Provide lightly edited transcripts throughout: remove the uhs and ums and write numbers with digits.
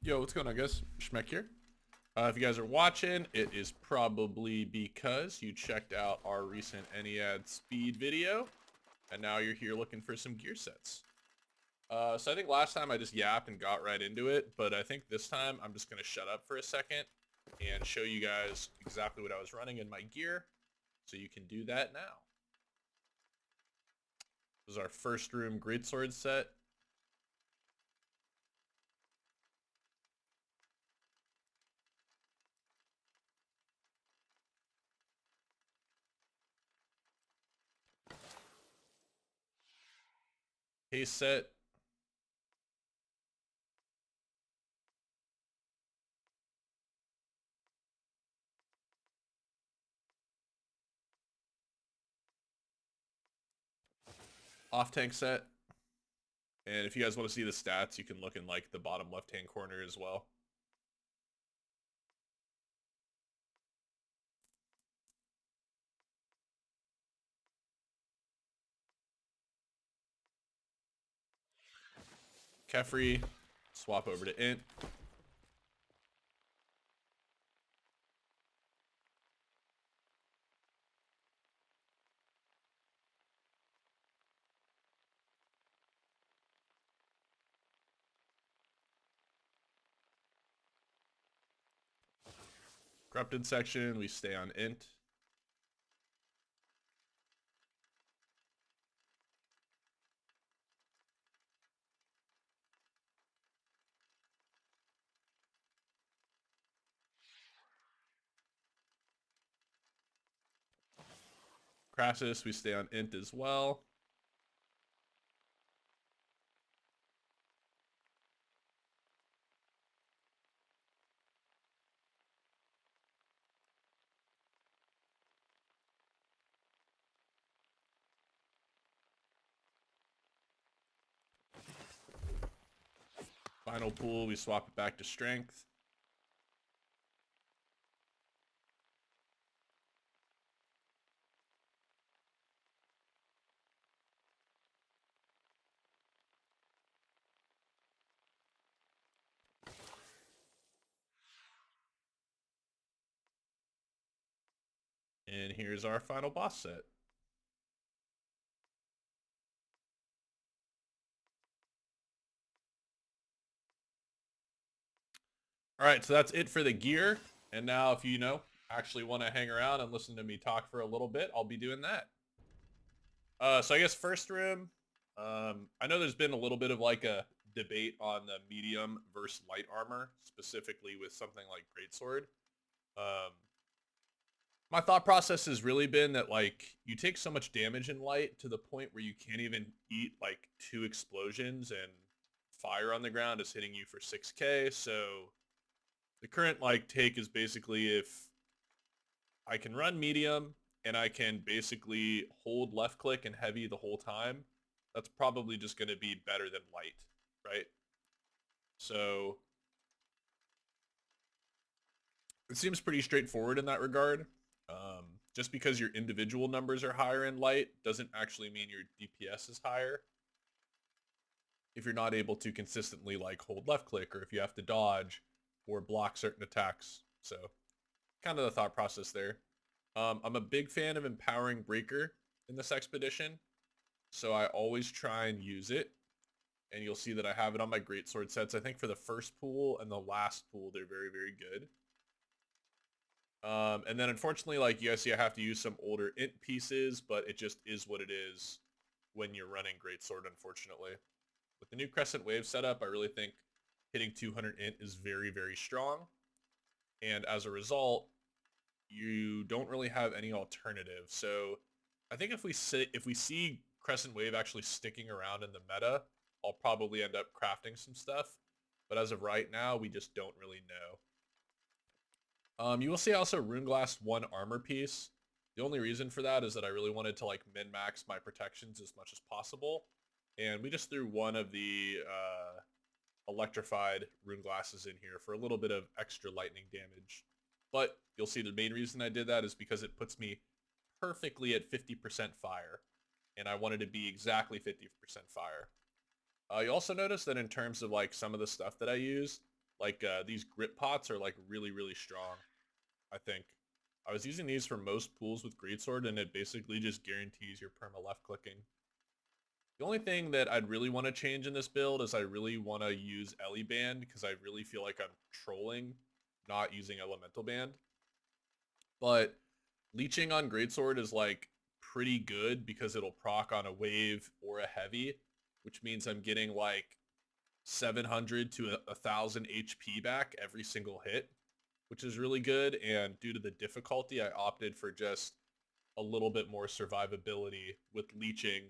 Yo, what's going on, guys? Schmeck here. If you guys are watching, it is probably because you checked out our recent Ennead speed video, and now you're here looking for some gear sets. So I think last time I just yapped and got right into it, but I think this time I'm just going to shut up for a second and show you guys exactly what I was running in my gear, so you can do that now. This is our first room greatsword set. Case set. Off tank set. And if you guys want to see the stats, you can look in like the bottom left hand corner as well. Kefri, swap over to int. Corrupted section, we stay on int. Crassus, we stay on int as well. Final pool, we swap it back to strength. And here's our final boss set. All right, so that's it for the gear. And now if you actually want to hang around and listen to me talk for a little bit, I'll be doing that. So I guess first room, I know there's been a little bit of like a debate on the medium versus light armor, specifically with something like greatsword. Um, my thought process has really been that like you take so much damage in light to the point where you can't even eat like 2 explosions and fire on the ground is hitting you for 6k. So the current like take is basically if I can run medium and I can basically hold left click and heavy the whole time, that's probably just going to be better than light, right? So it seems pretty straightforward in that regard. Just because your individual numbers are higher in light doesn't actually mean your DPS is higher. If you're not able to consistently like hold left click or if you have to dodge or block certain attacks. So kind of the thought process there. I'm a big fan of empowering breaker in this expedition. So I always try and use it. And you'll see that I have it on my greatsword sets. I think for the first pool and the last pool, they're very, very good. And then unfortunately, like you guys see, I have to use some older int pieces, but it just is what it is when you're running greatsword, unfortunately. With the new Crescent Wave setup, I really think hitting 200 int is very, very strong. And as a result, you don't really have any alternative. So I think if we see Crescent Wave actually sticking around in the meta, I'll probably end up crafting some stuff. But as of right now, we just don't really know. You will see also Runeglass 1 armor piece. The only reason for that is that I really wanted to like min-max my protections as much as possible. And we just threw one of the electrified rune glasses in here for a little bit of extra lightning damage. But you'll see the main reason I did that is because it puts me perfectly at 50% fire. And I wanted to be exactly 50% fire. You also notice that in terms of like some of the stuff that I use, Like these grip pots are like really, really strong, I think. I was using these for most pools with Greatsword, and it basically just guarantees your perma left clicking. The only thing that I'd really want to change in this build is I really want to use Ellie Band, because I really feel like I'm trolling not using Elemental Band. But leeching on Greatsword is like pretty good because it'll proc on a wave or a heavy, which means I'm getting like 700 to 1,000 HP back every single hit, which is really good. And due to the difficulty, I opted for just a little bit more survivability with leeching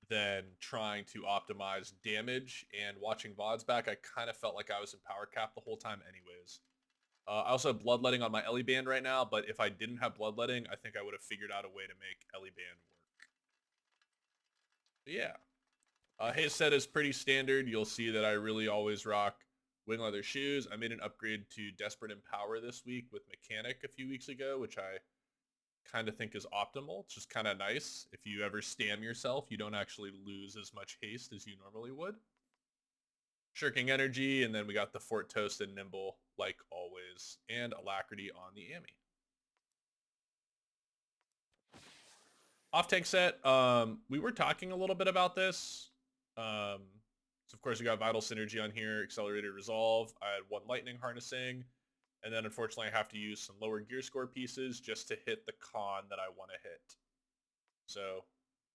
than trying to optimize damage. And watching VODs back, I kind of felt like I was in power cap the whole time anyways. I also have bloodletting on my Ellie Band right now, but if I didn't have bloodletting, I think I would have figured out a way to make Ellie Band work. But yeah. His set is pretty standard. You'll see that I really always rock wing leather shoes. I made an upgrade to Desperate Empower this week with Mechanic a few weeks ago, which I kind of think is optimal. It's just kind of nice. If you ever stam yourself, you don't actually lose as much haste as you normally would. Shirking Energy, and then we got the Fort Toast and Nimble, like always, and Alacrity on the Ami. Off-tank set, we were talking a little bit about this. So of course we got Vital Synergy on here, Accelerated Resolve. I had 1 Lightning Harnessing, and then unfortunately I have to use some lower gear score pieces just to hit the con that I want to hit. So,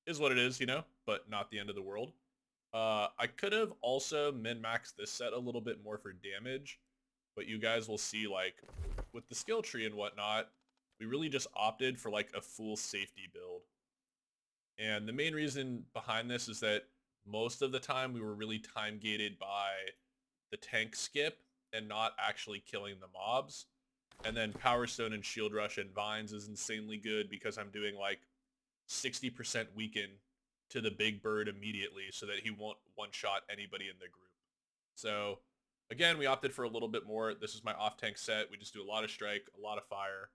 is what it is, you know, but not the end of the world. I could have also min-maxed this set a little bit more for damage, but you guys will see, like, with the skill tree and whatnot, we really just opted for, like, a full safety build. And the main reason behind this is that most of the time we were really time-gated by the tank skip and not actually killing the mobs. And then Power Stone and Shield Rush and Vines is insanely good because I'm doing, like, 60% weaken to the big bird immediately so that he won't one-shot anybody in the group. So, again, we opted for a little bit more. This is my off-tank set. We just do a lot of strike, a lot of fire.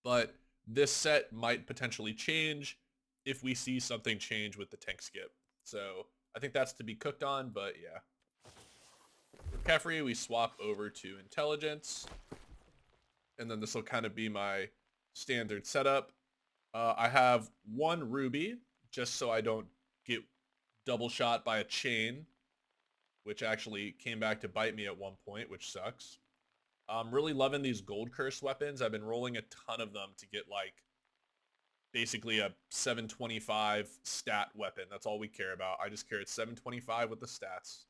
But this set might potentially change if we see something change with the tank skip. So, I think that's to be cooked on, but yeah. For Kefri, we swap over to Intelligence. And then this will kind of be my standard setup. I have 1 Ruby, just so I don't get double shot by a chain, which actually came back to bite me at one point, which sucks. I'm really loving these Gold Curse weapons. I've been rolling a ton of them to get, like, basically a 725 stat weapon. That's all we care about. I just care at 725 with the stats.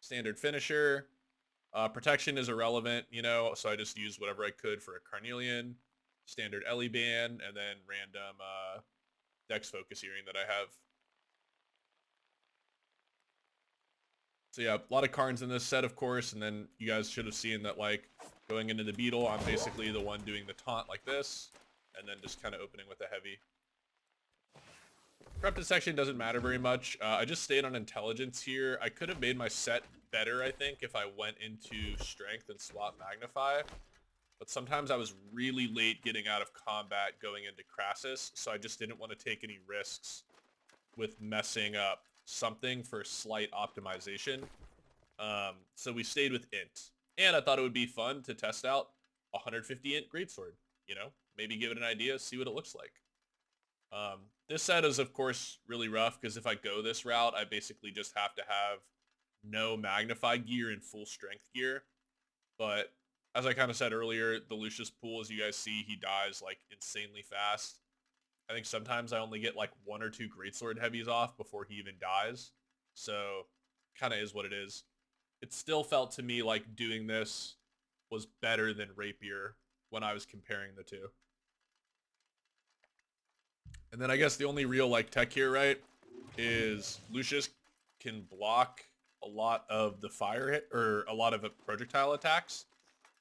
Standard finisher. Protection is irrelevant, you know, so I just used whatever I could for a Carnelian. Standard Ellie Band, and then random Dex Focus Earring that I have. So yeah, a lot of cards in this set, of course, and then you guys should have seen that, like, going into the Beetle, I'm basically the one doing the taunt like this, and then just kind of opening with a heavy. Corrupted Section doesn't matter very much. I just stayed on Intelligence here. I could have made my set better, I think, if I went into Strength and swap Magnify. But sometimes I was really late getting out of combat going into Crassus, so I just didn't want to take any risks with messing up something for slight optimization. So we stayed with Int. And I thought it would be fun to test out 150 Int Greatsword, you know? Maybe give it an idea, see what it looks like. This set is, of course, really rough, because if I go this route, I basically just have to have no Magnify gear and full Strength gear. But as I kind of said earlier, the Lucius pool, as you guys see, he dies, like, insanely fast. I think sometimes I only get, like, 1 or 2 Greatsword heavies off before he even dies. So, kind of is what it is. It still felt to me like doing this was better than Rapier when I was comparing the two. And then I guess the only real, like, tech here, right, is Lucius can block a lot of the fire hit, or a lot of projectile attacks.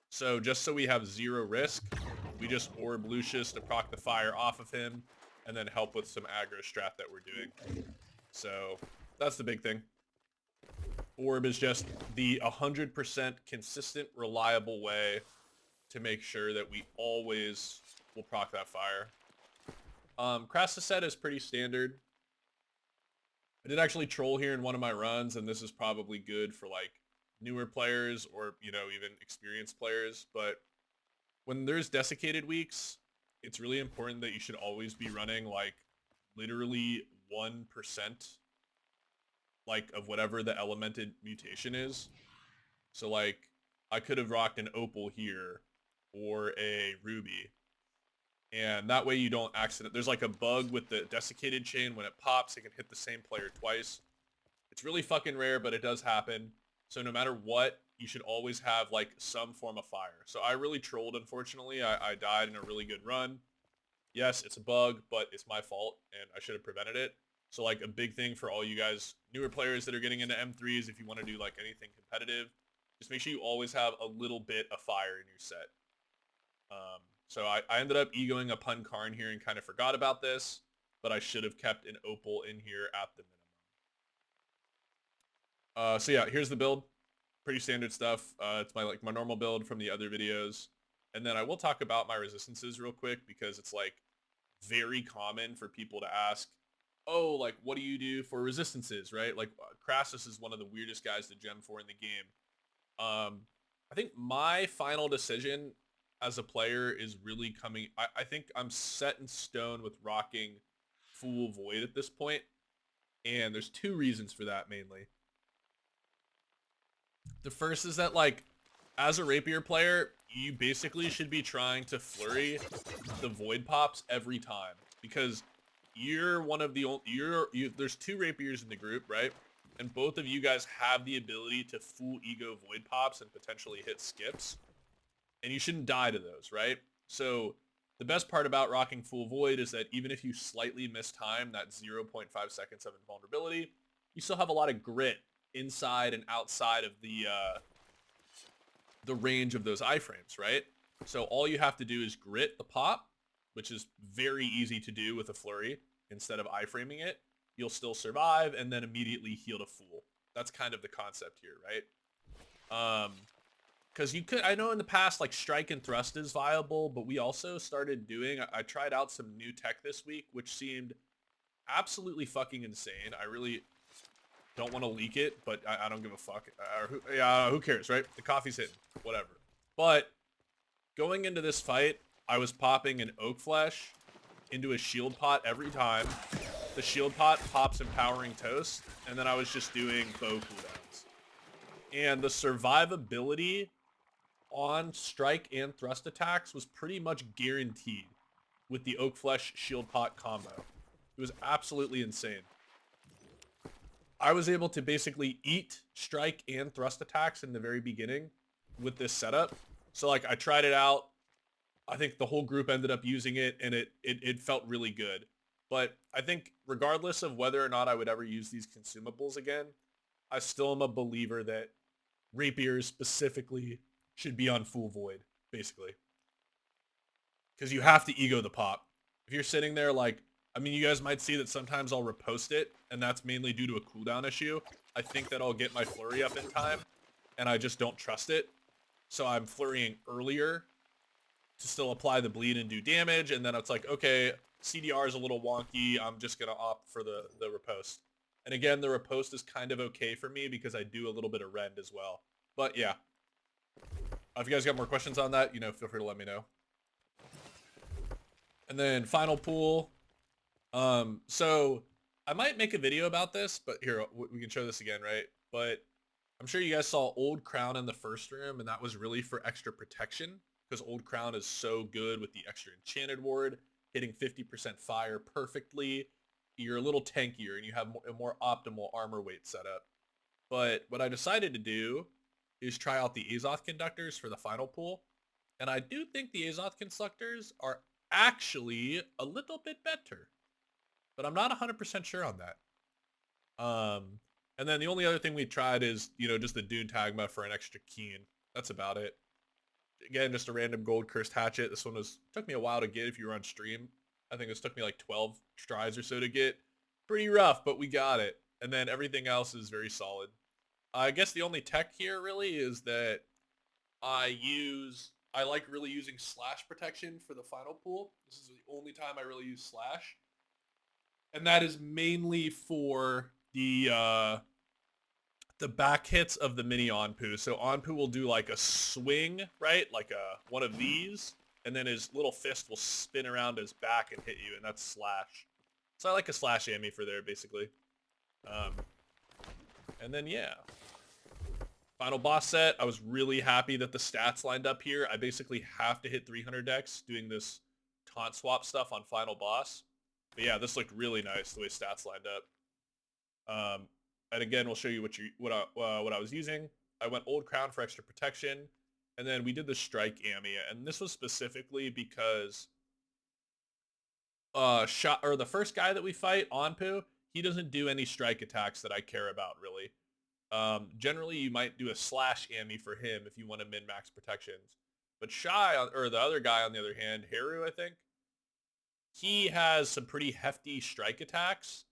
So just so we have 0 risk, we just orb Lucius to proc the fire off of him, and then help with some aggro strat that we're doing. So that's the big thing. Orb is just the 100% consistent, reliable way to make sure that we always will proc that fire. Crassus set is pretty standard. I did actually troll here in one of my runs, and this is probably good for like newer players or, you know, even experienced players. But when there's desiccated weeks, it's really important that you should always be running like literally 1% like of whatever the elemented mutation is. So like I could have rocked an opal here or a ruby. And that way you don't accident. There's like a bug with the desiccated chain. When it pops, it can hit the same player twice. It's really fucking rare, but it does happen. So no matter what, you should always have like some form of fire. So I really trolled, unfortunately. I died in a really good run. Yes, it's a bug, but it's my fault, and I should have prevented it. So like a big thing for all you guys, newer players that are getting into M3s, if you want to do like anything competitive, just make sure you always have a little bit of fire in your set. So I ended up egoing a pun Karn here and kind of forgot about this, but I should have kept an opal in here at the minimum. So yeah, here's the build. Pretty standard stuff. It's my normal build from the other videos. And then I will talk about my resistances real quick because it's like very common for people to ask, oh, like what do you do for resistances, right? Like Crassus is one of the weirdest guys to gem for in the game. I think my final decision as a player is really coming. I think I'm set in stone with rocking Full Void at this point, and there's two reasons for that mainly. The first is that like as a rapier player, you basically should be trying to flurry the void pops every time because you're one of the only there's two rapiers in the group, right? And both of you guys have the ability to full ego void pops and potentially hit skips. And you shouldn't die to those, right? So the best part about rocking full void is that even if you slightly miss time, that 0.5 seconds of invulnerability, you still have a lot of grit inside and outside of the range of those iframes, right? So all you have to do is grit the pop, which is very easy to do with a flurry instead of iframing it. You'll still survive and then immediately heal to full. That's kind of the concept here, right? Because you could, I know in the past, like strike and thrust is viable, but we also started doing, I tried out some new tech this week, which seemed absolutely fucking insane. I really don't want to leak it, but I don't give a fuck. Who cares, right? The coffee's hitting, whatever. But going into this fight, I was popping an oak flesh into a shield pot every time. The shield pot pops empowering toast, and then I was just doing bow cooldowns. And the survivability on strike and thrust attacks was pretty much guaranteed with the oak flesh shield pot combo. It was absolutely insane. I was able to basically eat strike and thrust attacks in the very beginning with this setup. So like I tried it out. I think the whole group ended up using it, and it felt really good. But I think regardless of whether or not I would ever use these consumables again, I still am a believer that rapiers specifically should be on full void, basically. Because you have to ego the pop. If you're sitting there like, I mean, you guys might see that sometimes I'll repost it, and that's mainly due to a cooldown issue. I think that I'll get my flurry up in time, and I just don't trust it. So I'm flurrying earlier to still apply the bleed and do damage, and then it's like, okay, CDR is a little wonky, I'm just going to opt for the repost. And again, the repost is kind of okay for me because I do a little bit of rend as well. But yeah. If you guys got more questions on that, you know, feel free to let me know. And then final pool. So I might make a video about this, but here, we can show this again, right? But I'm sure you guys saw Old Crown in the first room, and that was really for extra protection because Old Crown is so good with the extra enchanted ward, hitting 50% fire perfectly. You're a little tankier and you have a more optimal armor weight setup. But what I decided to do is try out the Azoth conductors for the final pool. And I do think the Azoth conductors are actually a little bit better. But I'm not 100% sure on that. And then the only other thing we tried is, you know, just the Dune Tagma for an extra keen. That's about it. Again, just a random gold cursed hatchet. This one took me a while to get if you were on stream. I think this took me like 12 tries or so to get. Pretty rough, but we got it. And then everything else is very solid. I guess the only tech here really is that I like really using slash protection for the final pool. This is the only time I really use slash. And that is mainly for the back hits of the mini Onpu. So Onpu will do like a swing, right? Like one of these, and then his little fist will spin around his back and hit you, and that's slash. So I like a slash Amy for there, basically. And then, yeah. Final boss set, I was really happy that the stats lined up here. I basically have to hit 300 decks doing this taunt swap stuff on final boss. But yeah, this looked really nice the way stats lined up. And again, we'll show you what I was using. I went Old Crown for extra protection, and then we did the Strike Ami, and this was specifically because the first guy that we fight, Onpu, he doesn't do any strike attacks that I care about really. Generally, you might do a slash Ami for him if you want to min-max protections. But or the other guy on the other hand, Haru, I think, he has some pretty hefty strike attacks.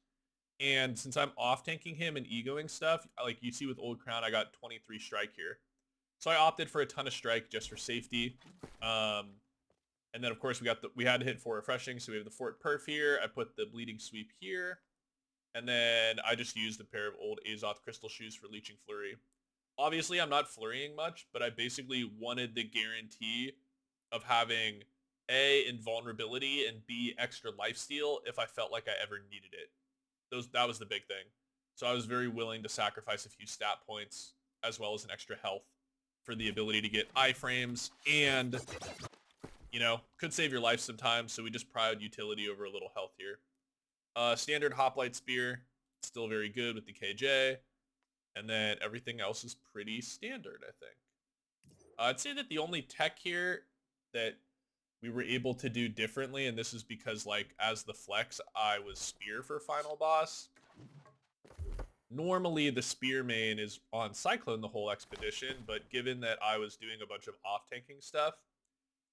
And since I'm off-tanking him and egoing stuff, like you see with Old Crown, I got 23 strike here. So I opted for a ton of strike just for safety. And then, of course, we had to hit 4 refreshing, so we have the Fort Perf here. I put the Bleeding Sweep here. And then I just used a pair of old Azoth Crystal Shoes for Leeching Flurry. Obviously, I'm not flurrying much, but I basically wanted the guarantee of having A, invulnerability, and B, extra lifesteal if I felt like I ever needed it. That was the big thing. So I was very willing to sacrifice a few stat points as well as an extra health for the ability to get iframes and, you know, could save your life sometimes, so we just prioritized utility over a little health here. Standard Hoplite Spear, still very good with the KJ. And then everything else is pretty standard, I think. I'd say that the only tech here that we were able to do differently, and this is because, like, as the flex, I was Spear for Final Boss. Normally, the Spear main is on Cyclone the whole expedition, but given that I was doing a bunch of off-tanking stuff,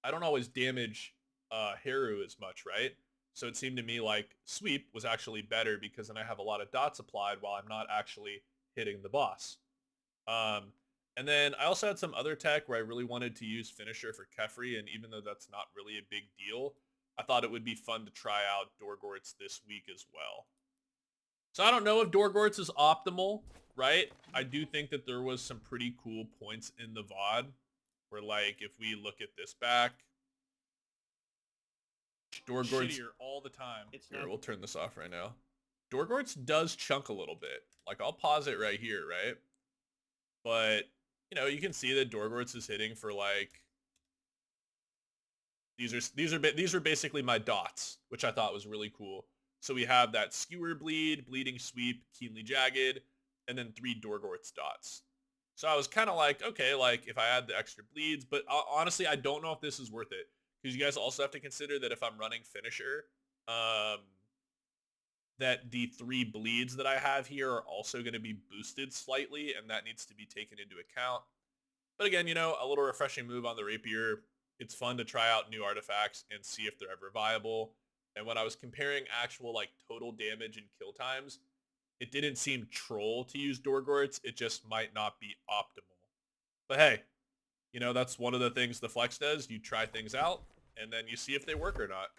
I don't always damage Haru as much, right? So it seemed to me like Sweep was actually better because then I have a lot of dots applied while I'm not actually hitting the boss. And then I also had some other tech where I really wanted to use Finisher for Kefri, and even though that's not really a big deal, I thought it would be fun to try out Dorgorts this week as well. So I don't know if Dorgorts is optimal, right? I do think that there was some pretty cool points in the VOD where, like, if we look at this back, Dorgorts all the time. Here, we'll turn this off right now. Dorgorts does chunk a little bit. Like, I'll pause it right here, right? But, you know, you can see that Dorgorts is hitting for, like, these are basically my dots, which I thought was really cool. So we have that Skewer Bleed, Bleeding Sweep, Keenly Jagged, and then 3 Dorgorts dots. So I was kind of like, okay, like, if I add the extra bleeds, but honestly, I don't know if this is worth it. Because you guys also have to consider that if I'm running Finisher, that the 3 bleeds that I have here are also going to be boosted slightly, and that needs to be taken into account. But again, you know, a little refreshing move on the Rapier. It's fun to try out new artifacts and see if they're ever viable. And when I was comparing actual, like, total damage and kill times, it didn't seem troll to use Dorgorts. It just might not be optimal. But hey, you know, that's one of the things the Flex does. You try things out, and then you see if they work or not.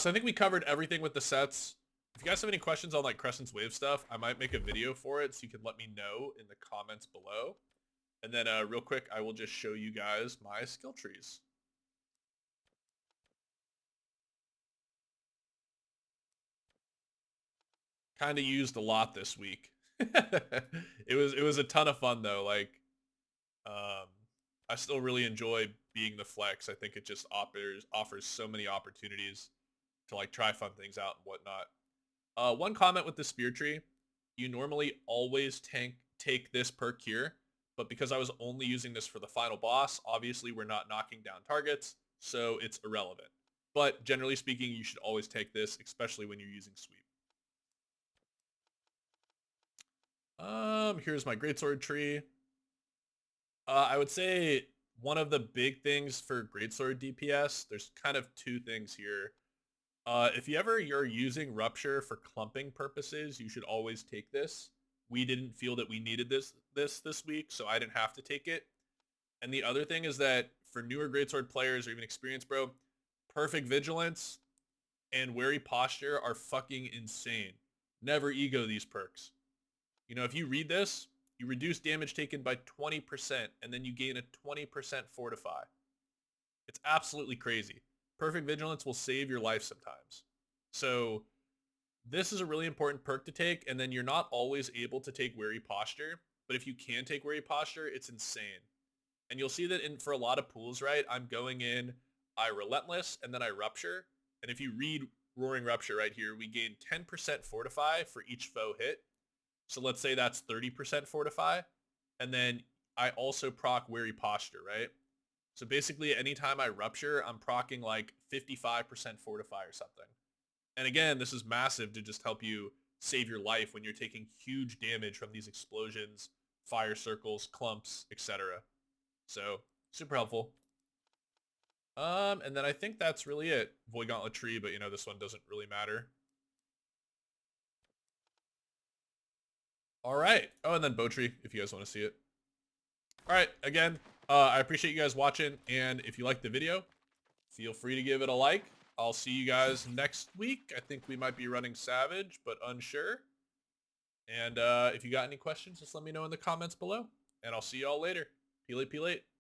So I think we covered everything with the sets. If you guys have any questions on, like, Crescent's Wave stuff, I might make a video for it, so you can let me know in the comments below. And then real quick, I will just show you guys my skill trees. Kind of used a lot this week. It was a ton of fun though. Like, I still really enjoy being the Flex. I think it just offers so many opportunities to, like, try fun things out and whatnot. One comment with the Spear Tree, you normally always take this perk here, but because I was only using this for the final boss, obviously we're not knocking down targets, so it's irrelevant. But generally speaking, you should always take this, especially when you're using Sweep. Here's my Greatsword tree. I would say one of the big things for Greatsword DPS, there's kind of 2 things here. If you're using Rupture for clumping purposes, you should always take this. We didn't feel that we needed this week, so I didn't have to take it. And the other thing is that for newer Greatsword players or even experienced, bro, Perfect Vigilance and Wary Posture are fucking insane. Never ego these perks. You know, if you read this, you reduce damage taken by 20%, and then you gain a 20% fortify. It's absolutely crazy. Perfect Vigilance will save your life sometimes. So this is a really important perk to take, and then you're not always able to take Wary Posture, but if you can take Wary Posture, it's insane. And you'll see that for a lot of pools, right, I'm going in, I Relentless, and then I Rupture. And if you read Roaring Rupture right here, we gain 10% Fortify for each foe hit. So let's say that's 30% Fortify. And then I also proc Wary Posture, right? So basically, anytime I Rupture, I'm proccing like 55% Fortify or something. And again, this is massive to just help you save your life when you're taking huge damage from these explosions, fire circles, clumps, etc. So super helpful. And then I think that's really it. Void Gauntlet Tree, but you know, this one doesn't really matter. All right. Oh, and then Bow Tree, if you guys want to see it. All right. Again, I appreciate you guys watching. And if you liked the video, feel free to give it a like. I'll see you guys next week. I think we might be running Savage, but unsure. And if you got any questions, just let me know in the comments below. And I'll see you all later. Peel it.